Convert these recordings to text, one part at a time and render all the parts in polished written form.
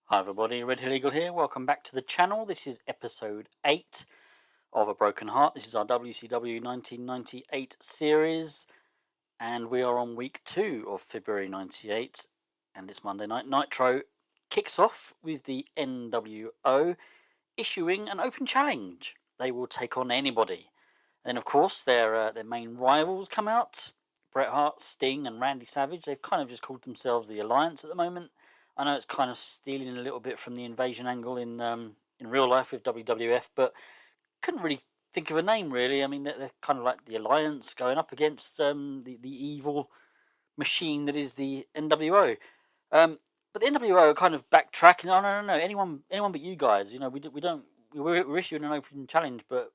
Hi everybody, Red Hill Eagle here. Welcome back to the channel. This is episode 8 of A Broken Heart. This is our WCW1998 series, and we are on week 2 of February 98, and it's Monday night. Nitro kicks off with the NWO issuing an open challenge. They will take on anybody. And of course, their main rivals come out: Bret Hart, Sting, and Randy Savage. They've kind of just called themselves the Alliance at the moment. I know it's kind of stealing a little bit from the invasion angle in real life with WWF, but couldn't really think of a name really. I mean, they're kind of like the Alliance going up against the evil machine that is the NWO. But the NWO are kind of backtracking. No. Anyone but you guys. You know, we don't. We're issuing an open challenge, but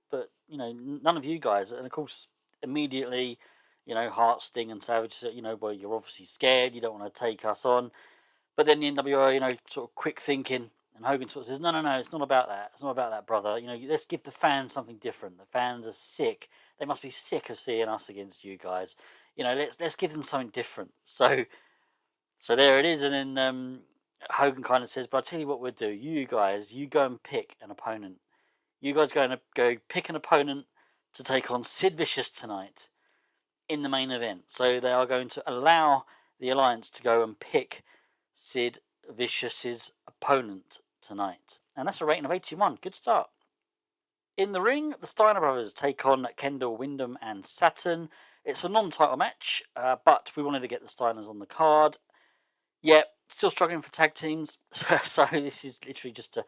you know, none of you guys. And of course, immediately, you know, Hart, Sting, and Savage said, you know, well, you're obviously scared. You don't want to take us on. But then the NWO, you know, sort of quick thinking, and Hogan sort of says, no, it's not about that. It's not about that, brother. You know, let's give the fans something different. The fans are sick. They must be sick of seeing us against you guys. You know, let's give them something different. So there it is, and then Hogan kind of says, "But I'll tell you what we'll do. You guys, you go and pick an opponent. You guys go pick an opponent to take on Sid Vicious tonight in the main event." So they are going to allow the Alliance to go and pick Sid Vicious's opponent tonight, and that's a rating of 81. Good start. In the ring, the Steiner brothers take on Kendall, Windham, and Saturn. It's a non-title match, but we wanted to get the Steiners on the card. Yeah, still struggling for tag teams. So this is literally just a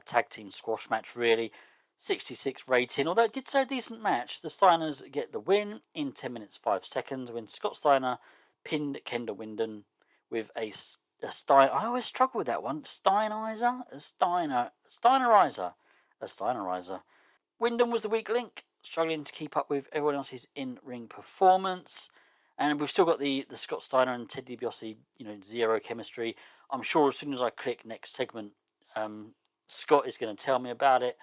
tag team squash match, really. 66 rating, although it did say a decent match. The Steiners get the win in 10 minutes 5 seconds when Scott Steiner pinned Kendall Windham with a Stein. I always struggle with that one. Steinerizer. Windham was the weak link, struggling to keep up with everyone else's in-ring performance. And we've still got the Scott Steiner and Ted DiBiase, you know, zero chemistry. I'm sure as soon as I click next segment, Scott is going to tell me about it.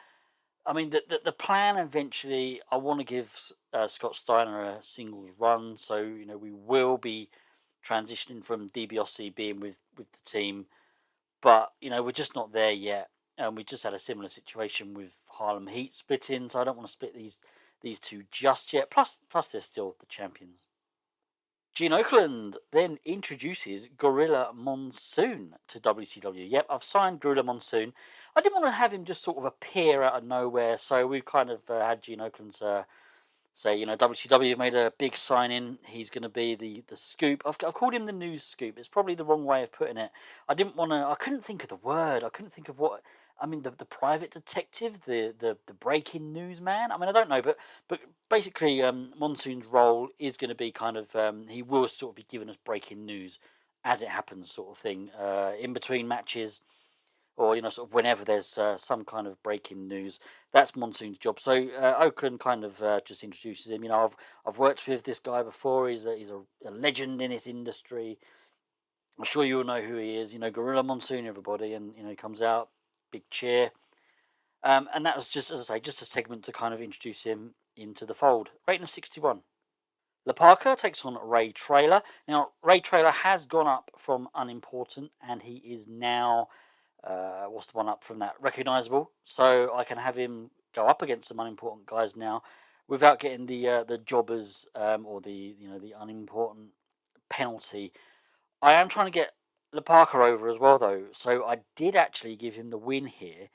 I mean, the plan eventually, I want to give Scott Steiner a singles run. So, you know, we will be transitioning from DiBiase being with the team. But, you know, we're just not there yet. And we just had a similar situation with Harlem Heat splitting. So I don't want to split these two just yet. Plus they're still the champions. Gene Oakland then introduces Gorilla Monsoon to WCW. Yep, I've signed Gorilla Monsoon. I didn't want to have him just sort of appear out of nowhere, so we've kind of had Gene Oakland say, you know, WCW have made a big signing. He's going to be the scoop. I've called him the news scoop. It's probably the wrong way of putting it. I didn't want to. I couldn't think of the word. I couldn't think of what. I mean, the private detective, the breaking news man. I mean, I don't know, but basically, Monsoon's role is going to be kind of he will sort of be giving us breaking news as it happens, sort of thing, in between matches, or you know, sort of whenever there's some kind of breaking news. That's Monsoon's job. So Oakland kind of just introduces him. You know, I've worked with this guy before. He's a legend in his industry. I'm sure you all know who he is. You know, Gorilla Monsoon, everybody, and you know, he comes out, big cheer. And that was just, as I say, just a segment to kind of introduce him into the fold. Rating of 61. La Parker takes on Ray Traylor. Now, Ray Traylor has gone up from unimportant, and he is now, what's the one up from that? Recognizable. So I can have him go up against some unimportant guys now, without getting the jobbers or the unimportant penalty. I am trying to get La Parker over as well, though. So I did actually give him the win here.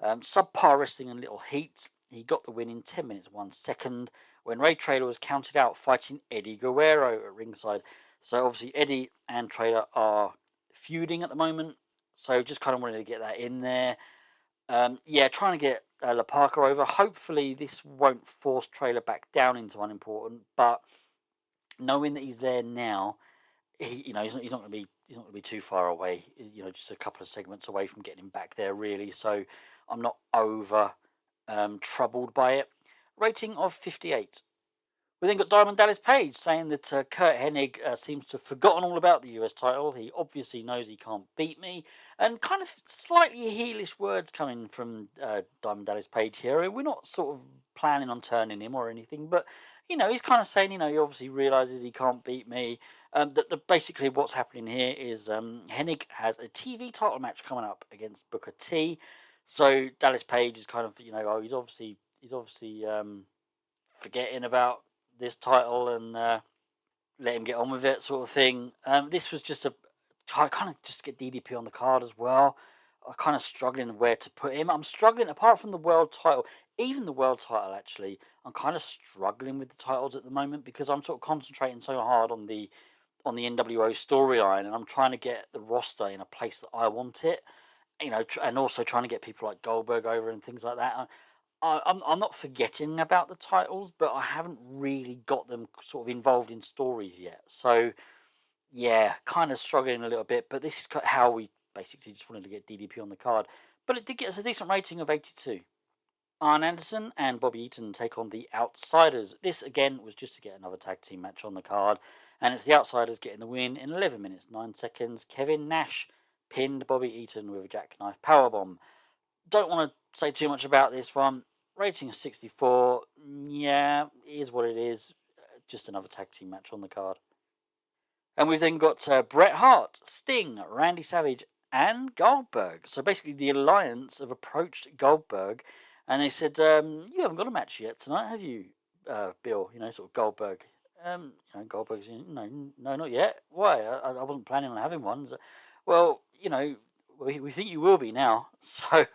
Subpar wrestling and little heat. He got the win in 10 minutes 1 second when Ray Traylor was counted out fighting Eddie Guerrero at ringside. So obviously Eddie and Traylor are feuding at the moment. So just kind of wanted to get that in there. Yeah, trying to get La Parker over. Hopefully this won't force Traylor back down into unimportant. But knowing that he's there now, he's not going to be too far away. You know, just a couple of segments away from getting him back there, really. So I'm not over troubled by it. Rating of 58. We then got Diamond Dallas Page saying that Kurt Hennig seems to have forgotten all about the US title. He obviously knows he can't beat me. And kind of slightly heelish words coming from Diamond Dallas Page here. We're not sort of planning on turning him or anything, but he's kind of saying, he obviously realizes he can't beat me. Basically what's happening here is Hennig has a TV title match coming up against Booker T. So Dallas Page is kind of, he's obviously forgetting about this title and let him get on with it, sort of thing. This was just I kind of just get DDP on the card as well. I'm kind of struggling where to put him. I'm struggling apart from the world title, even the world title actually. I'm kind of struggling with the titles at the moment because I'm sort of concentrating so hard on the NWO storyline, and I'm trying to get the roster in a place that I want it. And also trying to get people like Goldberg over and things like that. I'm not forgetting about the titles, but I haven't really got them sort of involved in stories yet. So yeah, kind of struggling a little bit. But this is how we basically just wanted to get DDP on the card. But it did get us a decent rating of 82. Arn Anderson and Bobby Eaton take on the Outsiders. This again was just to get another tag team match on the card, and it's the Outsiders getting the win in 11 minutes 9 seconds. Kevin Nash pinned Bobby Eaton with a jackknife powerbomb. Don't want to say too much about this one. Rating of 64. Yeah, it is what it is. Just another tag team match on the card. And we've then got Bret Hart, Sting, Randy Savage, and Goldberg. So basically, the Alliance have approached Goldberg, and they said, "You haven't got a match yet tonight, have you, Bill?" Sort of Goldberg. Goldberg's, no, not yet. Why? I wasn't planning on having one. So, well, we think you will be now. So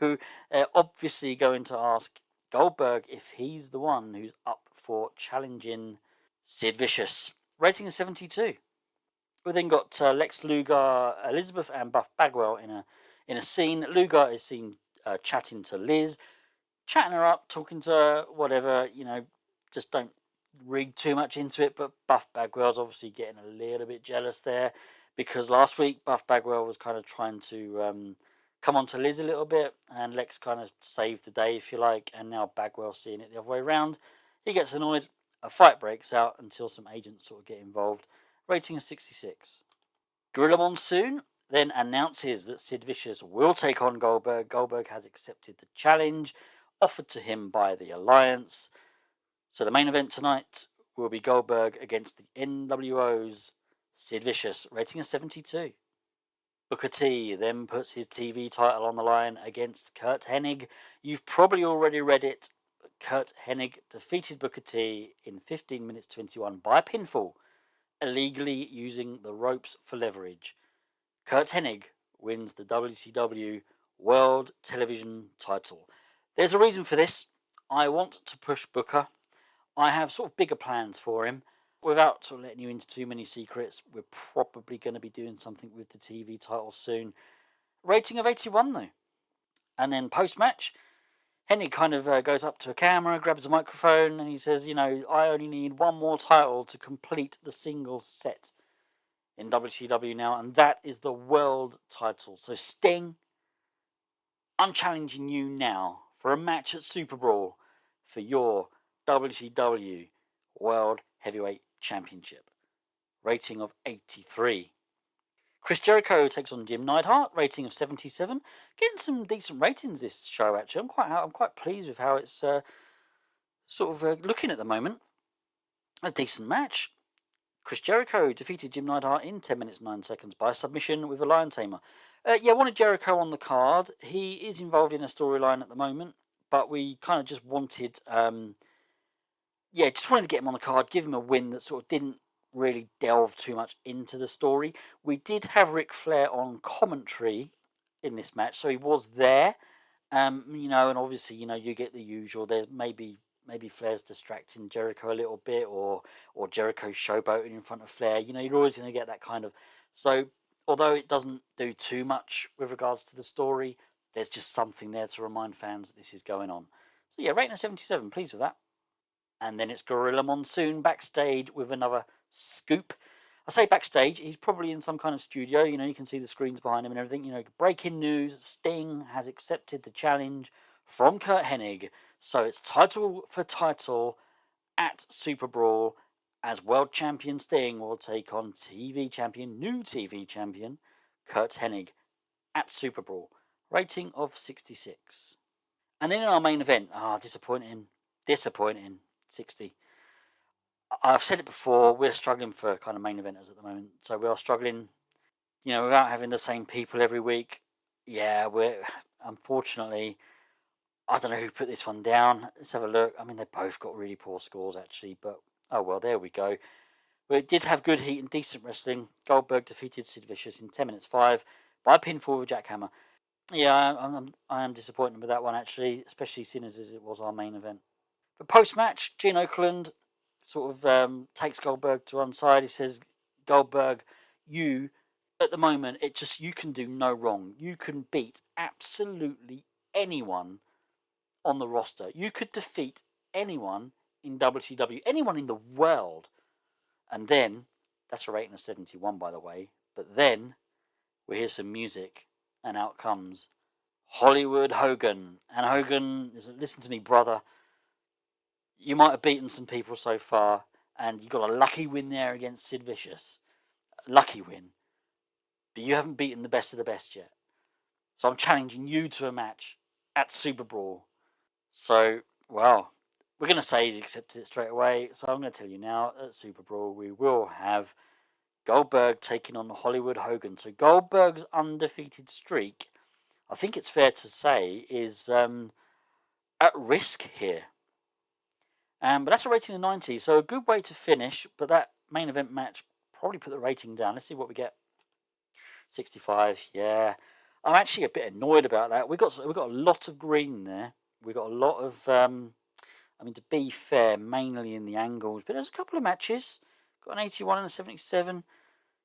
they're obviously going to ask Goldberg if he's the one who's up for challenging Sid Vicious. Rating of 72. We then got Lex Luger, Elizabeth, and Buff Bagwell in a scene. Luger is seen chatting to Liz, chatting her up, talking to her, whatever. Just don't read too much into it. But Buff Bagwell's obviously getting a little bit jealous there because last week Buff Bagwell was kind of trying to come on to Liz a little bit, and Lex kind of saved the day, if you like. And now Bagwell's seeing it the other way around. He gets annoyed. A fight breaks out until some agents sort of get involved. Rating of 66. Gorilla Monsoon then announces that Sid Vicious will take on Goldberg. Goldberg has accepted the challenge offered to him by the Alliance. So the main event tonight will be Goldberg against the NWO's Sid Vicious. Rating of 72. Booker T then puts his TV title on the line against Kurt Hennig. You've probably already read it. Kurt Hennig defeated Booker T in 15 minutes 21 by pinfall, illegally using the ropes for leverage. Kurt Hennig wins the WCW World Television title. There's a reason for this. I want to push Booker. I have sort of bigger plans for him. Without sort of letting you into too many secrets, we're probably going to be doing something with the TV title soon. Rating of 81 though. And then post-match, Hennig kind of goes up to a camera, grabs a microphone, and he says, I only need one more title to complete the singles set in WCW now, and that is the world title. So Sting, I'm challenging you now for a match at Superbrawl for your WCW World Heavyweight Championship. Rating of 83. Chris Jericho takes on Jim Neidhart, rating of 77. Getting some decent ratings this show, actually. I'm quite pleased with how it's looking at the moment. A decent match. Chris Jericho defeated Jim Neidhart in 10 minutes 9 seconds by submission with a Lion Tamer. Wanted Jericho on the card. He is involved in a storyline at the moment, but we kind of just wanted, just wanted to get him on the card, give him a win that sort of didn't really delve too much into the story. We did have Ric Flair on commentary in this match, so he was there. And obviously, you get the usual. There's maybe Flair's distracting Jericho a little bit, or Jericho showboating in front of Flair. You're always going to get that kind of. So, although it doesn't do too much with regards to the story, there's just something there to remind fans that this is going on. So yeah, rating of 77. Pleased with that. And then it's Gorilla Monsoon backstage with another scoop. I say backstage, he's probably in some kind of studio. You can see the screens behind him and everything. Breaking news, Sting has accepted the challenge from Kurt Hennig. So it's title for title at Superbrawl, as world champion Sting will take on new TV champion, Kurt Hennig at Superbrawl. Rating of 66. And then in our main event, disappointing, 60. I've said it before, we're struggling for kind of main eventers at the moment. So we are struggling, without having the same people every week. Yeah, we're unfortunately, I don't know who put this one down. Let's have a look. I mean, they both got really poor scores actually, but oh well, there we go. But it did have good heat and decent wrestling. Goldberg defeated Sid Vicious in 10 minutes 5 by pinfall with jackhammer. Yeah, I am disappointed with that one actually, especially seeing as it was our main event. But post match, Gene Okerlund sort of takes Goldberg to one side. He says, Goldberg, you at the moment, you can do no wrong. You can beat absolutely anyone on the roster. You could defeat anyone in WCW, anyone in the world. And then, that's a rating of 71, by the way. But then we hear some music, and out comes Hollywood Hogan. And Hogan is, listen to me, brother. You might have beaten some people so far, and you got a lucky win there against Sid Vicious. Lucky win. But you haven't beaten the best of the best yet. So I'm challenging you to a match at Superbrawl. So, well, we're going to say he's accepted it straight away. So I'm going to tell you now, at Superbrawl, we will have Goldberg taking on Hollywood Hogan. So Goldberg's undefeated streak, I think it's fair to say, is at risk here. But that's a rating of 90, so a good way to finish. But that main event match probably put the rating down. Let's see what we get. 65, yeah. I'm actually a bit annoyed about that. We got a lot of green there. We got a lot of, I mean, to be fair, mainly in the angles. But there's a couple of matches. Got an 81 and a 77.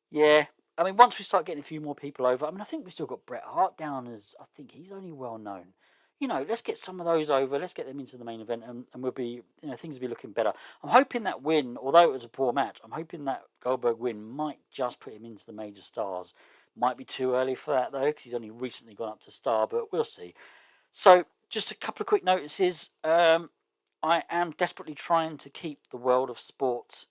Yeah. I mean, once we start getting a few more people over, I mean, I think we've still got Bret Hart down as, I think he's only well known. Let's get some of those over. Let's get them into the main event, and we'll be, things will be looking better. I'm hoping that win, although it was a poor match, I'm hoping that Goldberg win might just put him into the major stars. Might be too early for that though, because he's only recently gone up to star, but we'll see. So, just a couple of quick notices. I am desperately trying to keep the World of Sports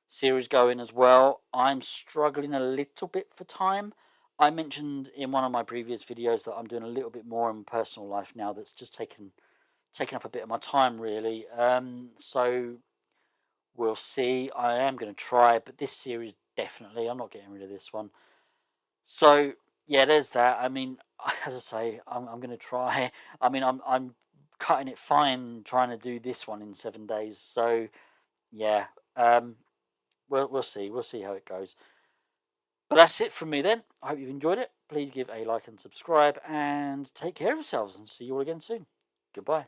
series going as well. I'm struggling a little bit for time. I mentioned in one of my previous videos that I'm doing a little bit more in personal life now. That's just taken up a bit of my time, really. So we'll see. I am going to try, but this series definitely, I'm not getting rid of this one. So yeah, there's that. I mean, as I say, I'm going to try. I mean, I'm cutting it fine trying to do this one in 7 days. So yeah, we'll see. We'll see how it goes. But that's it from me then. I hope you've enjoyed it. Please give a like and subscribe, and take care of yourselves, and see you all again soon. Goodbye.